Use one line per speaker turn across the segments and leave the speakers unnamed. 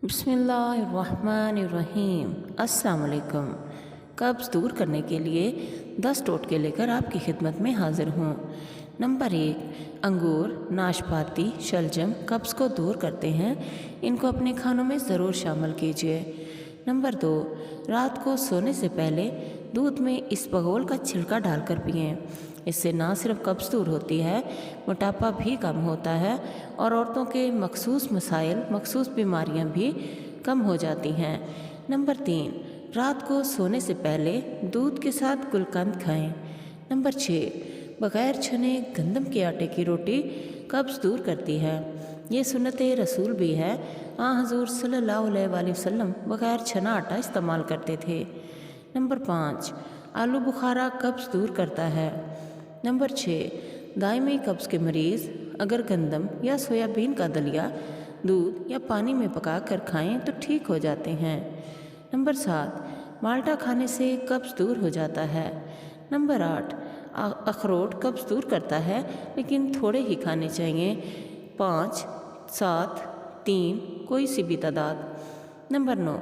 بسم اللہ الرحمن الرحیم۔ السلام علیکم۔ قبض دور کرنے کے لیے 10 ٹوٹکے لے کر آپ کی خدمت میں حاضر ہوں۔ نمبر 1، انگور، ناشپاتی، شلجم قبض کو دور کرتے ہیں، ان کو اپنے کھانوں میں ضرور شامل کیجیے۔ نمبر 2، رات کو سونے سے پہلے دودھ میں اسپغول کا چھلکا ڈال کر پئیں۔ اس سے نہ صرف قبض دور ہوتی ہے، موٹاپا بھی کم ہوتا ہے اور عورتوں کے مخصوص مسائل، مخصوص بیماریاں بھی کم ہو جاتی ہیں۔ نمبر 3، رات کو سونے سے پہلے دودھ کے ساتھ گلقند کھائیں۔ نمبر 6، بغیر چھنے گندم کے آٹے کی روٹی قبض دور کرتی ہے۔ یہ سنت رسول بھی ہے۔ حضور صلی اللہ علیہ وآلہ وسلم بغیر چھنا آٹا استعمال کرتے تھے۔ نمبر 5، آلو بخارا قبض دور کرتا ہے۔ نمبر 6، دائمی قبض کے مریض اگر گندم یا سویابین کا دلیا دودھ یا پانی میں پکا کر کھائیں تو ٹھیک ہو جاتے ہیں۔ نمبر 7، مالٹا کھانے سے قبض دور ہو جاتا ہے۔ نمبر 8، اخروٹ قبض دور کرتا ہے لیکن تھوڑے ہی کھانے چاہیے، 5، 7، 3 کوئی سی بھی تعداد۔ نمبر 9،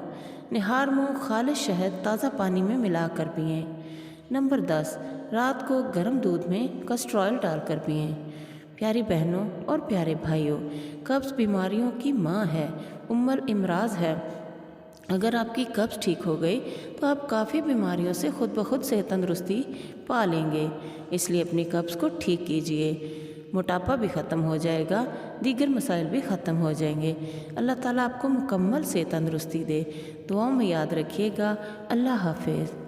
نہار منہ خالص شہد تازہ پانی میں ملا کر پئیں۔ نمبر 10، رات کو گرم دودھ میں کسٹر آئل ڈال کر پئیں۔ پیاری بہنوں اور پیارے بھائیوں، قبض بیماریوں کی ماں ہے، ام الامراض ہے۔ اگر آپ کی قبض ٹھیک ہو گئی تو آپ کافی بیماریوں سے خود بخود صحت تندرستی پا لیں گے۔ اس لیے اپنی قبض کو ٹھیک کیجیے، موٹاپا بھی ختم ہو جائے گا، دیگر مسائل بھی ختم ہو جائیں گے۔ اللہ تعالیٰ آپ کو مکمل صحت تندرستی دے۔ دعاؤں میں یاد رکھیے گا۔ اللہ حافظ۔